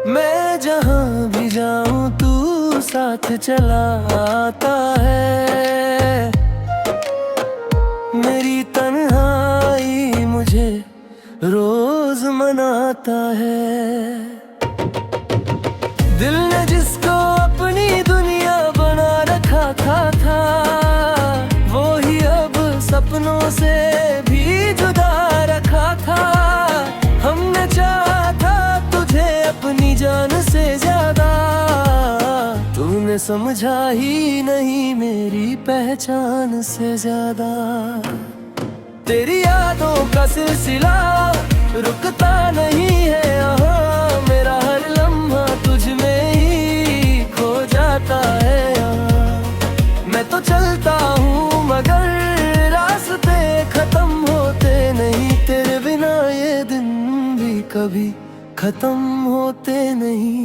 मैं जहाँ भी जाऊँ तू साथ चला आता है। मेरी तन्हाई मुझे रोज मनाता है। दिल ने जिसको अपनी दुनिया बना रखा था वो ही अब सपनों से भी जुदा रखा था। हमने चाहा था तुझे अपनी जान से ज्यादा, तूने समझा ही नहीं मेरी पहचान से ज्यादा। तेरी यादों का सिलसिला रुकता नहीं है यहाँ, मेरा हर लम्हा तुझ में ही खो जाता है यहाँ। मैं तो चलता हूँ मगर रास्ते खत्म होते नहीं, तेरे बिना ये दिन भी कभी खत्म होते नहीं।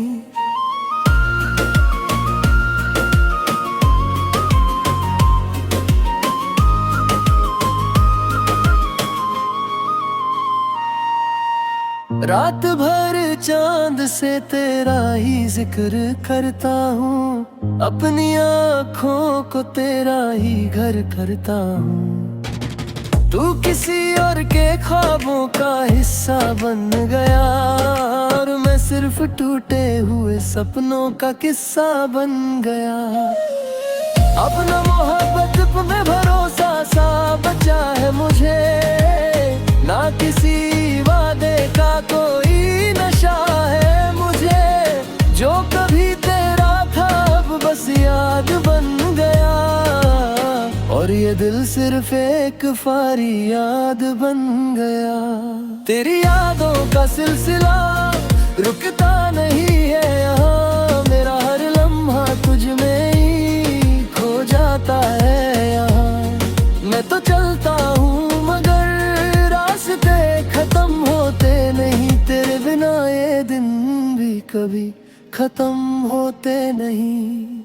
रात भर चांद से तेरा ही जिक्र करता हूँ, अपनी आँखों को तेरा ही घर करता हूँ। तू किसी और के ख्वाबों का हिस्सा बन गया और मैं सिर्फ टूटे हुए सपनों का किस्सा बन गया। अब न मोहब्बत में भरोसा सा बचा है मुझे, ना किसी वादे का कोई नशा है मुझे। जो कभी तेरा था अब बस याद बन गया, और ये दिल सिर्फ एक फारी याद बन गया। तेरी यादों का सिलसिला रुकता नहीं है यहाँ, मेरा हर लम्हा तुझ में ही खो जाता है यहाँ। मैं तो चलता हूँ मगर रास्ते खत्म होते नहीं, तेरे बिना ये दिन भी कभी खत्म होते नहीं।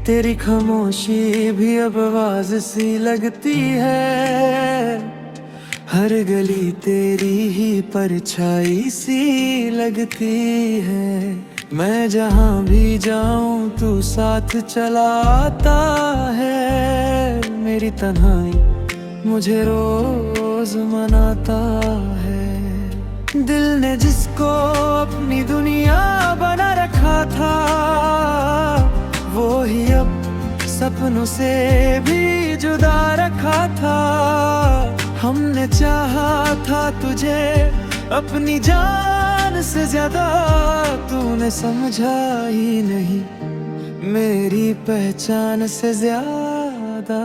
तेरी खामोशी भी अब आवाज सी लगती है, हर गली तेरी ही परछाई सी लगती है। मैं जहाँ भी जाऊँ तू साथ चला आता है, मेरी तन्हाई मुझे रोज मनाता है। दिल ने जिसको अपनी दुनिया बना रखा था वो ही अब सपनों से भी जुदा रखा था। हमने चाहा था तुझे अपनी जान से ज्यादा, तूने समझा ही नहीं मेरी पहचान से ज्यादा।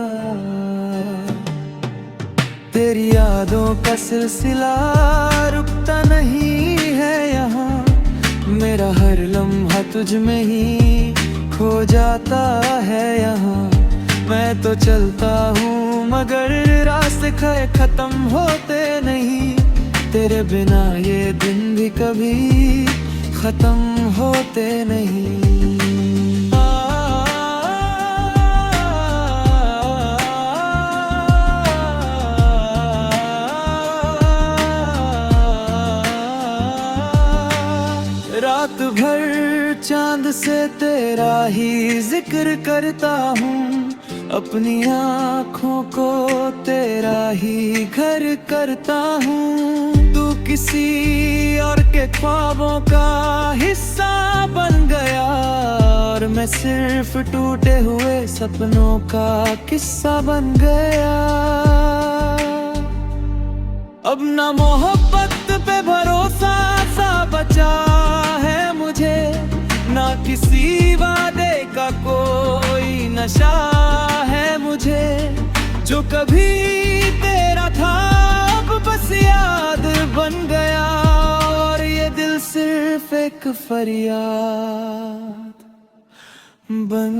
तेरी यादों का सिलसिला रुकता नहीं है यहाँ, मेरा हर लम्हा तुझ में ही खो जाता है यहाँ। मैं तो चलता हूँ मगर रास्ते खत्म होते नहीं, तेरे बिना ये दिन भी कभी खत्म होते नहीं। रात भर चांद से तेरा ही जिक्र करता हूँ, अपनी आँखों को तेरा ही घर करता हूँ। तू किसी और के ख्वाबों का हिस्सा बन गया और मैं सिर्फ टूटे हुए सपनों का किस्सा बन गया। अब ना मोहब्बत पे भरोसा सा बचा है मुझे, ना किसी वादे का कोई नशा है मुझे। जो कभी तेरा था अब बस याद बन गया, और ये दिल सिर्फ एक फरियाद बन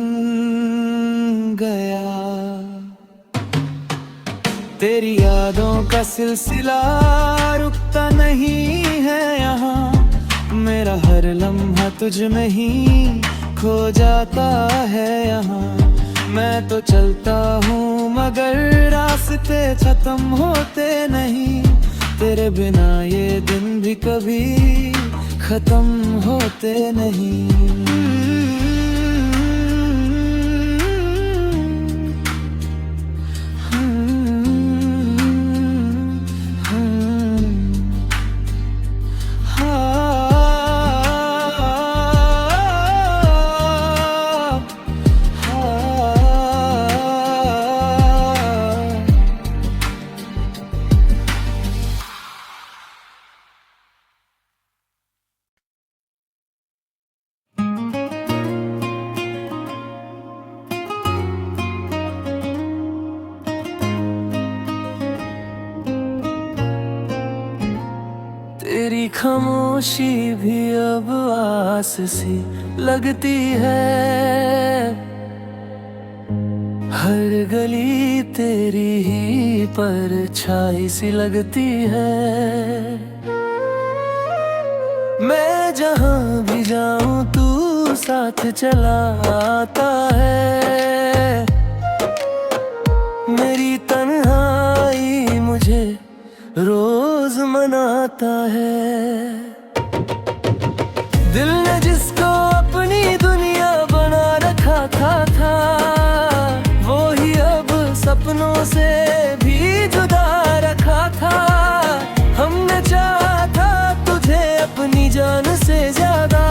गया। तेरी यादों का सिलसिला रुकता नहीं है यहाँ, मेरा हर लम्हा तुझ में ही खो जाता है यहाँ। मैं तो चलता हूँ मगर रास्ते खत्म होते नहीं, तेरे बिना ये दिन भी कभी खत्म होते नहीं। तेरी खामोशी भी अब आस सी लगती है, हर गली तेरी ही परछाई सी लगती है। मैं जहाँ भी जाऊँ तू साथ चला आता है, मेरी तन्हाई मुझे रोज मनाता है। दिल ने जिसको अपनी दुनिया बना रखा था वो ही अब सपनों से भी जुदा रखा था। हमने चाहा था तुझे अपनी जान से ज्यादा,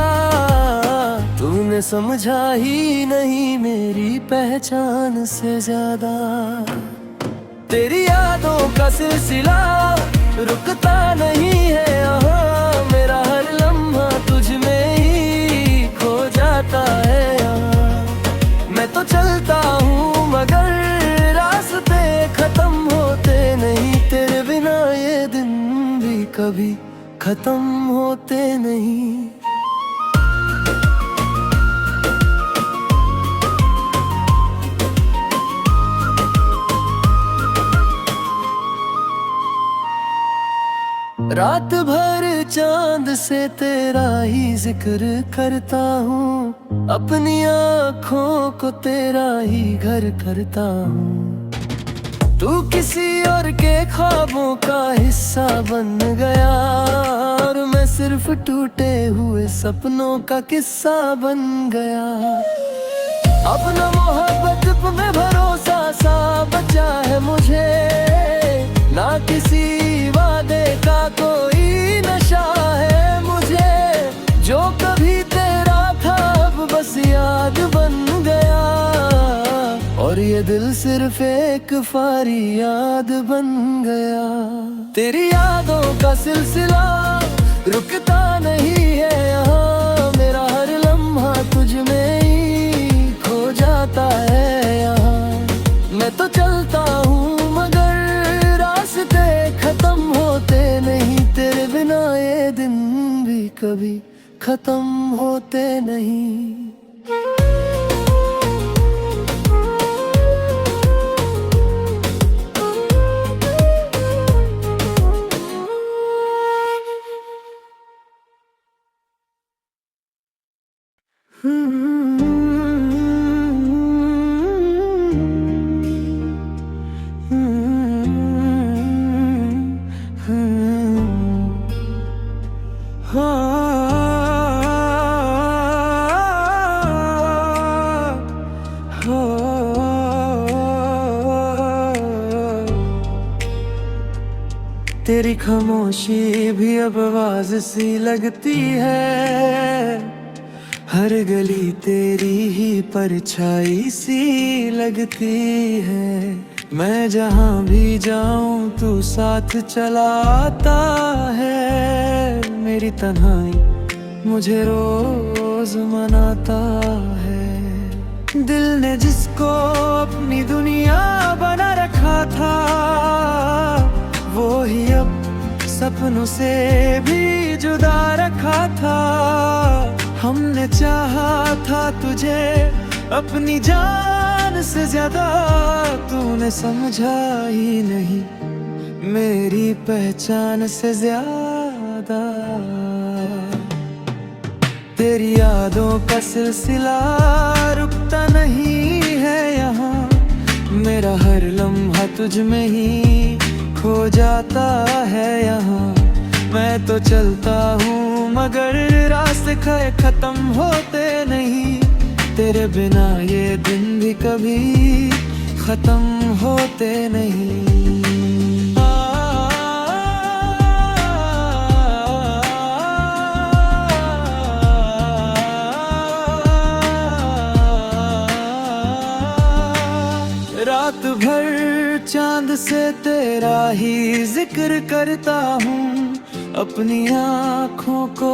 तूने समझा ही नहीं मेरी पहचान से ज्यादा। तेरी यादों का सिलसिला रुकता नहीं है यहाँ, मेरा हर लम्हा तुझ में ही खो जाता है यहाँ। मैं तो चलता हूँ मगर रास्ते खत्म होते नहीं, तेरे बिना ये दिन भी कभी खत्म होते नहीं। रात भर चांद से तेरा ही जिक्र करता हूँ, अपनी आँखों को तेरा ही घर करता हूँ। तू किसी और के ख्वाबों का हिस्सा बन गया, और मैं सिर्फ टूटे हुए सपनों का किस्सा बन गया। अब न मोहब्बत में भरोसा सा बचा है मुझे, ना किसी वादे का कोई नशा है मुझे। जो कभी तेरा था अब बस याद बन गया, और ये दिल सिर्फ एक फरियाद बन गया। तेरी यादों का सिलसिला रुकता नहीं है यहाँ, मेरा हर लम्हा तुझ में ही खो जाता है यहाँ। मैं तो चलता हूँ मगर रास्ते खत्म होते नहीं, तेरे बिना ये दिन भी कभी खत्म होते नहीं। तेरी खामोशी भी अब आवाज सी लगती है, हर गली तेरी ही परछाई सी लगती है। मैं जहाँ भी जाऊँ तू साथ चला आता है, मेरी तन्हाई मुझे रोज मनाता है। दिल ने जिसको अपनी दुनिया बना रखा था, वो ही अब सपनों से भी जुदा रखा था। हमने चाहा था तुझे अपनी जान से ज्यादा, तूने समझा ही नहीं मेरी पहचान से ज्यादा। तेरी यादों का सिलसिला रुकता नहीं है यहाँ, मेरा हर लम्हा तुझ में ही खो जाता है यहाँ। मैं तो चलता हूँ मगर रास्ते खत्म होते नहीं, तेरे बिना ये दिन भी कभी खत्म होते नहीं। रात भर चांद से तेरा ही जिक्र करता हूँ, अपनी आँखों को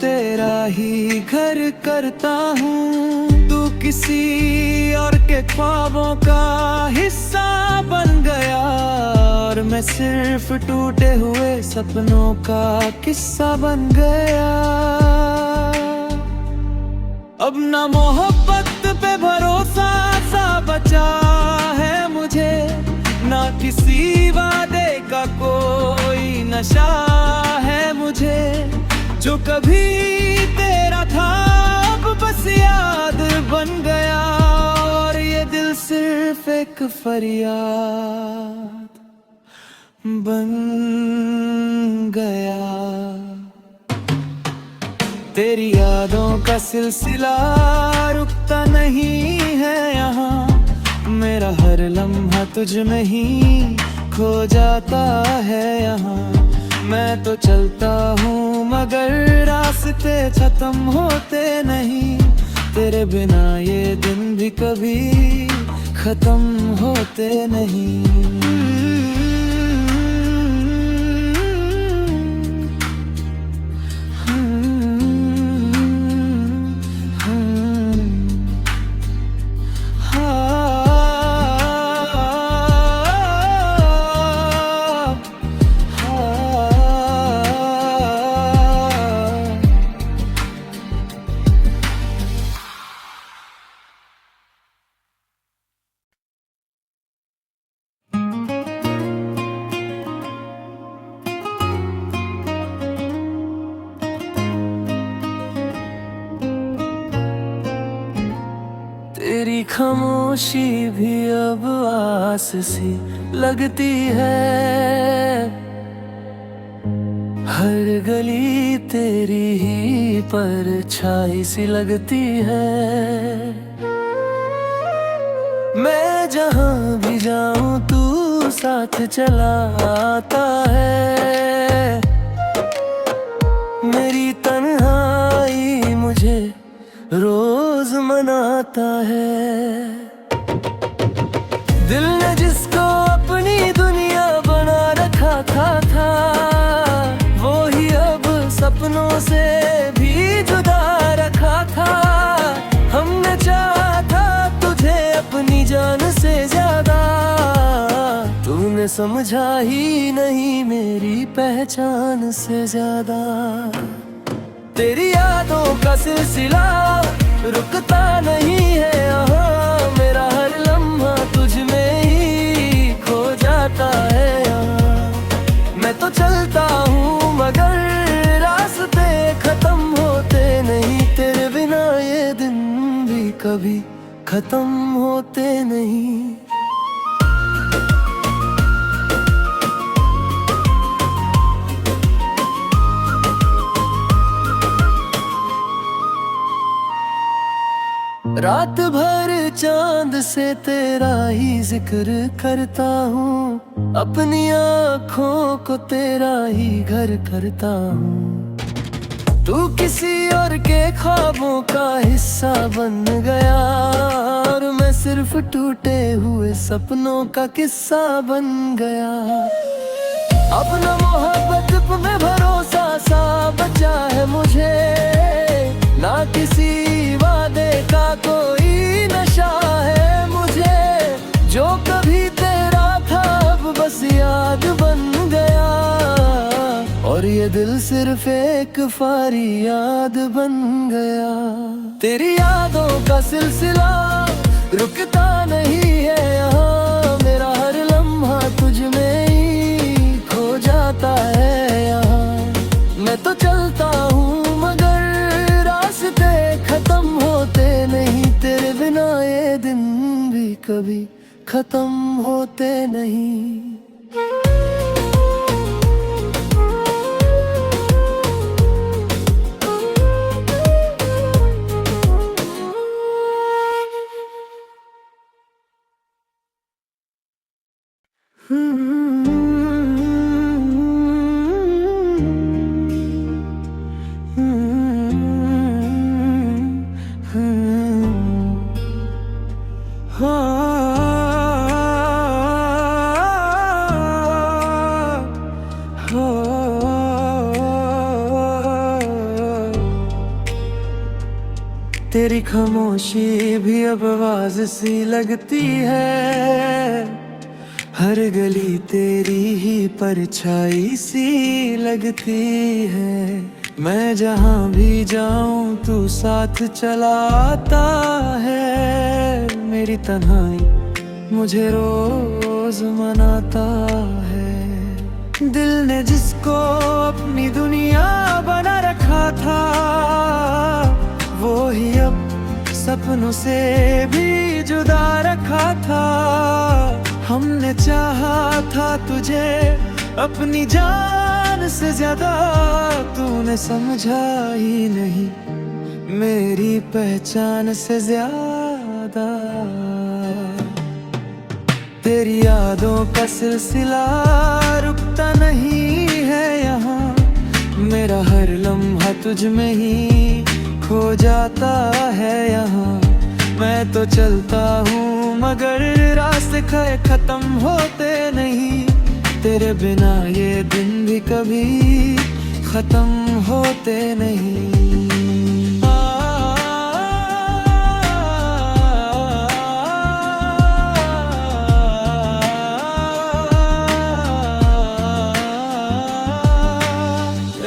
तेरा ही घर करता हूँ। तू किसी और के ख्वाबों का हिस्सा बन गया, और मैं सिर्फ टूटे हुए सपनों का किस्सा बन गया। अब ना मोहब्बत पे भरोसा सा बचा है मुझे, ना किसी वादे का कोई नशा है मुझे। जो कभी तेरा था अब बस याद बन गया, और ये दिल सिर्फ एक फरियाद बन गया। तेरी यादों का सिलसिला रुकता नहीं है यहाँ, मेरा हर लम्हा तुझ में ही खो जाता है यहाँ। मैं तो चलता हूँ मगर रास्ते खत्म होते नहीं, तेरे बिना ये दिन भी कभी खत्म होते नहीं। तेरी खामोशी भी अब आस सी लगती है, हर गली तेरी ही परछाई सी लगती है। मैं जहाँ भी जाऊँ तू साथ चला आता है, मेरी तन्हाई मुझे रोज मनाता है। दिल ने जिसको अपनी दुनिया बना रखा था, वो ही अब सपनों से भी जुदा रखा था। हमने चाहा था तुझे अपनी जान से ज्यादा, तूने समझा ही नहीं मेरी पहचान से ज्यादा। तेरी यादों का सिलसिला रुकता नहीं है यहाँ, मेरा हर लम्हा तुझ में ही खो जाता है यहाँ। मैं तो चलता हूँ मगर रास्ते खत्म होते नहीं, तेरे बिना ये दिन भी कभी खत्म होते नहीं। रात भर चांद से तेरा ही जिक्र करता हूँ, अपनी आँखों को तेरा ही घर करता हूँ। तू किसी और के ख्वाबों का हिस्सा बन गया, और मैं सिर्फ टूटे हुए सपनों का किस्सा बन गया। अपना मोहब्बत में भरोसा सा बचा है मुझे, ना किसी वादे का कोई नशा है मुझे, जो कभी तेरा था अब बस याद बन गया। और ये दिल सिर्फ एक फरियाद बन गया। तेरी यादों का सिलसिला रुकता नहीं है यहाँ, मेरा हर लम्हा तुझ में ही खो जाता है यहाँ। मैं तो चलता हूँ मगर रास्ते खत्म होते नहीं, तेरे बिना ये दिन भी कभी खत्म होते नहीं। तेरी खामोशी भी अब आवाज सी लगती है, हर गली तेरी ही परछाई सी लगती है। मैं जहाँ भी जाऊँ तू साथ चला आता है, मेरी तन्हाई मुझे रोज मनाता है। दिल ने जिसको अपनी दुनिया बना रखा था, वो ही अब सपनों से भी जुदा रखा था। हमने चाहा था तुझे अपनी जान से ज्यादा, तूने समझा ही नहीं मेरी पहचान से ज्यादा। तेरी यादों का सिलसिला रुकता नहीं है यहाँ, मेरा हर लम्हा तुझ में ही खो जाता है यहाँ। मैं तो चलता हूँ मगर रास्ते खत्म होते नहीं, तेरे बिना ये दिन भी कभी खत्म होते नहीं।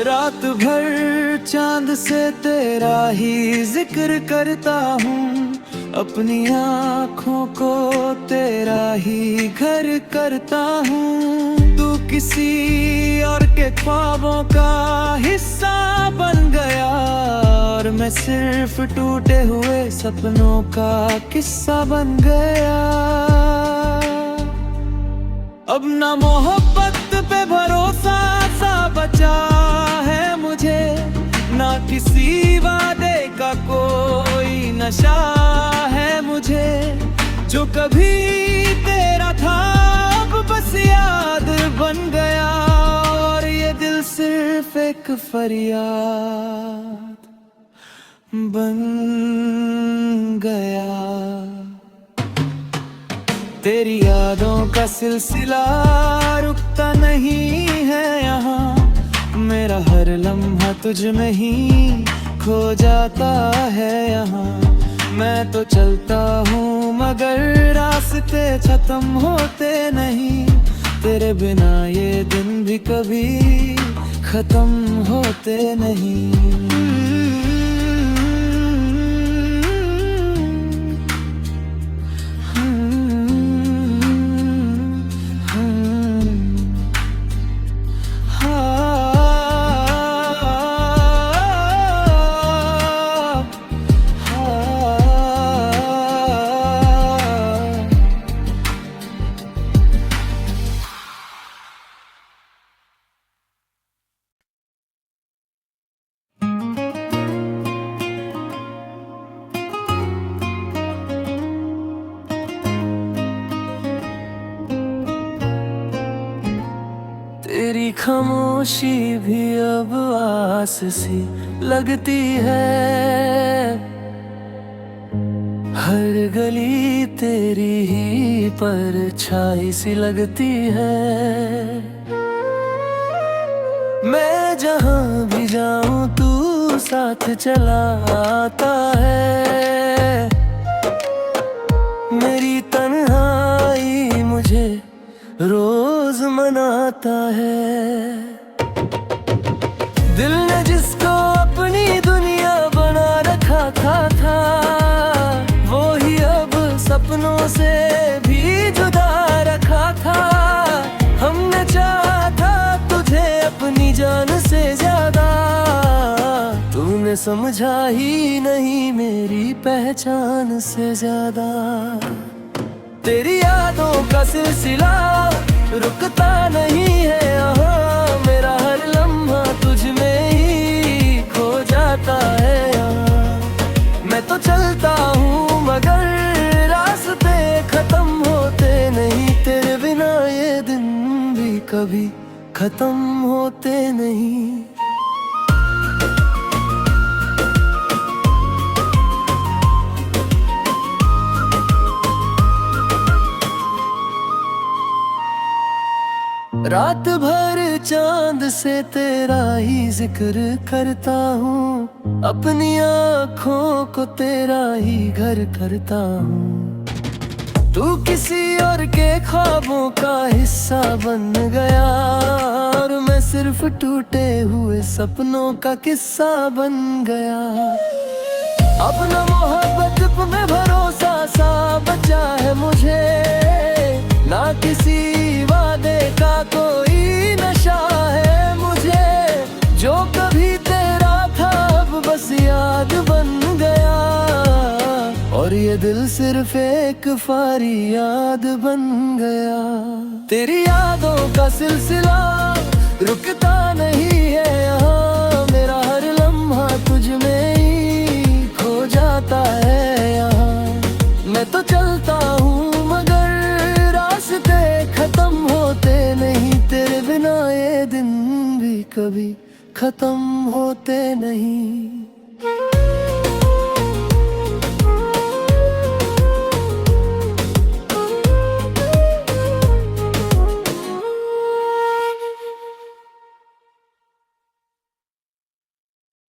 रात भर चांद से तेरा ही जिक्र करता हूँ, अपनी आँखों को तेरा ही घर करता हूँ। तू किसी और के ख्वाबों का हिस्सा बन गया, और मैं सिर्फ टूटे हुए सपनों का किस्सा बन गया। अब ना मोहब्बत पे भरोसा सा बचा है मुझे, ना किसी वादे का कोई नशा है मुझे। जो कभी तेरा था अब बस याद बन गया, और ये दिल सिर्फ एक फरियाद बन गया। तेरी यादों का सिलसिला रुकता नहीं है यहाँ, मेरा हर लम्हा तुझ में ही खो जाता है यहाँ। मैं तो चलता हूँ मगर रास्ते खत्म होते नहीं, तेरे बिना ये दिन भी कभी खत्म होते नहीं। तेरी खामोशी भी अब आस सी लगती है, हर गली तेरी ही परछाई सी लगती है। मैं जहाँ भी जाऊँ तू साथ चला आता है। मेरी तन्हाई मुझे रोज मनाता है। दिल ने जिसको अपनी दुनिया बना रखा था वो ही अब सपनों से भी जुदा रखा था। हमने चाहा था तुझे अपनी जान से ज्यादा, तूने समझा ही नहीं मेरी पहचान से ज्यादा। तेरी यादों का सिलसिला रुकता नहीं है यहाँ, मेरा हर लम्हा तुझ में ही खो जाता है यहाँ। मैं तो चलता हूँ मगर रास्ते खत्म होते नहीं, तेरे बिना ये दिन भी कभी खत्म होते नहीं। रात भर चांद से तेरा ही जिक्र करता हूँ, अपनी आँखों को तेरा ही घर करता हूँ। तू किसी और के ख्वाबों का हिस्सा बन गया और मैं सिर्फ टूटे हुए सपनों का किस्सा बन गया। अब न मोहब्बत में भरोसा सा बचा है मुझे, ना किसी वादे का कोई नशा है मुझे। जो कभी तेरा था अब बस याद बन गया और ये दिल सिर्फ एक फारी याद बन गया। तेरी यादों का सिलसिला रुकता नहीं है यहाँ, मेरा हर लम्हा तुझ में ही खो जाता है यहाँ। मैं तो चलता हूँ मगर रास्ते खत्म होते नहीं, तेरे बिना ये दिन भी कभी खत्म होते नहीं।